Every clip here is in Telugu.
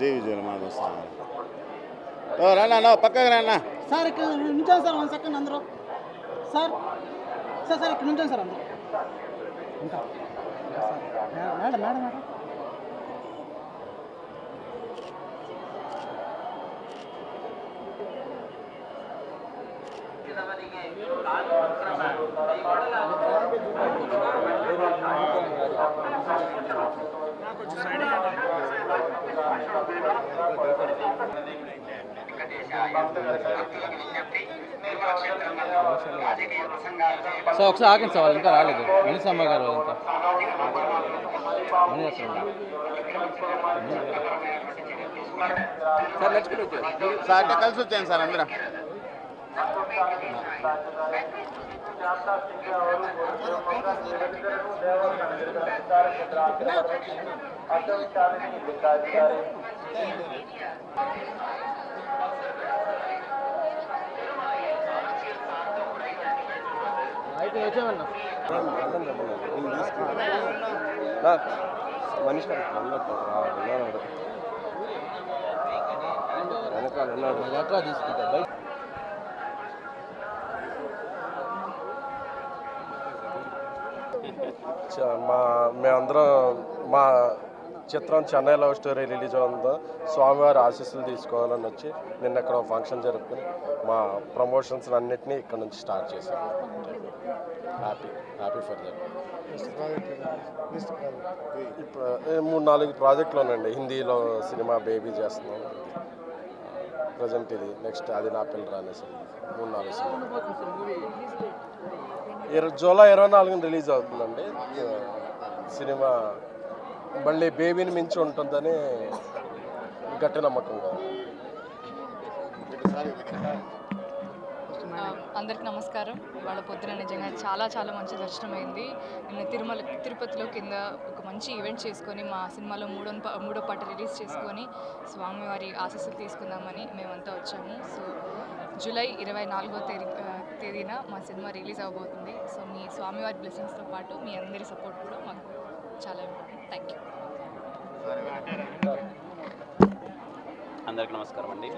జై విజయమాధవ స్వామి. ఓ రానా పక్కకు రానా సార్. ఇక్కడ నుంచోండి సార్, 1 సెకండ్ అందరూ. సార్ సార్ సార్ ఇక్కడ నుంచోండి సార్ అందరూ. ఇంకా మేడం మేడం మేడం సార్ ఒకసారి ఆగండి సార్, ఇంకా రాలేదు మణిసమ్మ గారు అంతా. సార్ నడుచుకుంటూ వచ్చారు సార్ అంటే కలిసి వచ్చాను సార్ అందరం. వచ్చామన్నా మనిషి వెనకాల ఎట్లా తీసుకుంటా బైక్. మేమందరం మా చిత్రం చెన్నై లవ్ స్టోరీ రిలీజ్ అవుతుందో స్వామివారి ఆశీస్సులు తీసుకోవాలని వచ్చి నిన్న ఇక్కడ ఫంక్షన్ జరుపుకుని మా ప్రమోషన్స్ అన్నిటినీ ఇక్కడ నుంచి స్టార్ట్ చేశాం. Happy for that. ఇప్పుడు 3-4 ప్రాజెక్టులోనండి. హిందీలో సినిమా బేబీ చేస్తున్నాం, ప్రజెంట్ ఇది, నెక్స్ట్ అది నా పిల్ల రానేసి 3-4 సినిమా. జూలై 24న రిలీజ్ అవుతుందండి సినిమా. మళ్ళీ బేబీని మించి ఉంటుందని గట్టి నమ్మకం. అందరికి నమస్కారం. వాళ్ళ పొద్దున నిజంగా చాలా మంచి దర్శనం అయింది. నిన్న తిరుపతిలో కింద ఒక మంచి ఈవెంట్ చేసుకొని మా సినిమాలో మూడో పాట రిలీజ్ చేసుకొని స్వామివారి ఆశీస్సులు తీసుకుందామని మేమంతా వచ్చాము. సో జూలై 24వ తేదీన మా సినిమా రిలీజ్ అవబోతుంది. సో మీ స్వామివారి బ్లెస్సింగ్స్తో పాటు మీ అందరి సపోర్ట్ కూడా మాకు చాలా ఇంపార్టెంట్. Thank you. అందరికీ నమస్కారం అండి.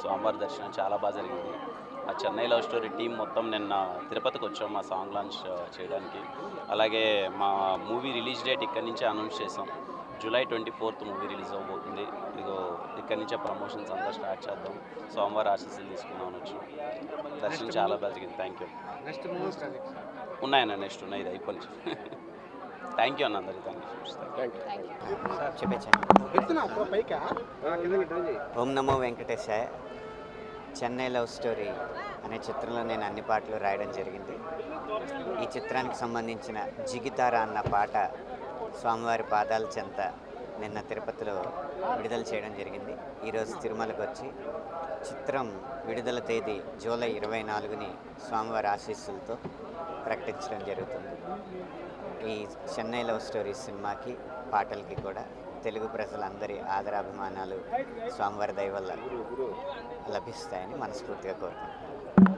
స్వామివారి దర్శనం చాలా బాగా జరిగింది. మా చెన్నై లవ్ స్టోరీ టీం మొత్తం నిన్న తిరుపతికి వచ్చాం మా సాంగ్ లాంచ్ చేయడానికి. అలాగే మా మూవీ రిలీజ్ డేట్ ఇక్కడి నుంచే అనౌన్స్ చేసాం. జూలై 24th మూవీ రిలీజ్ అవ్వబోతుంది. ఇదిగో ఇక్కడి నుంచే ప్రమోషన్స్ అంతా స్టార్ట్ చేద్దాం. సోమవారం ఆశీస్సులు తీసుకుందామని వచ్చాం. దర్శనం చాలా బాగా జరిగింది. Thank you. ఉన్నాయన్న నెక్స్ట్ ఉన్నాయి, ఇది అయిపోయి. థ్యాంక్ యూ అన్న అందరికీ. Thank you. Om Namo Venkatesaya. Chennai love story అనే చిత్రంలో నేను అన్ని పాటలు రాయడం జరిగింది. ఈ చిత్రానికి సంబంధించిన జిగితార అన్న పాట స్వామివారి పాదాల చెంత నిన్న తిరుపతిలో విడుదల చేయడం జరిగింది. ఈరోజు తిరుమలకు వచ్చి చిత్రం విడుదల తేదీ జూలై 24ని స్వామివారి ఆశీస్సులతో ప్రకటించడం జరుగుతుంది. ఈ చెన్నై లవ్ స్టోరీ సినిమాకి పాటలకి కూడా తెలుగు ప్రజలందరి ఆదరాభిమానాలు స్వామివారి దయ వల్ల లభిస్తాయని మనస్ఫూర్తిగా కోరుకుంటున్నాను.